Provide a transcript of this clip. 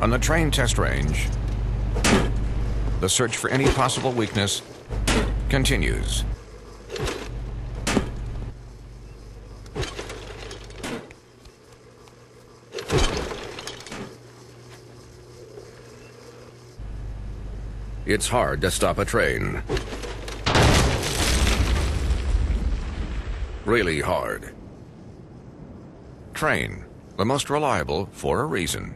On the Trane test range, the search for any possible weakness continues. It's hard to stop a train. Really hard. Trane, the most reliable for a reason.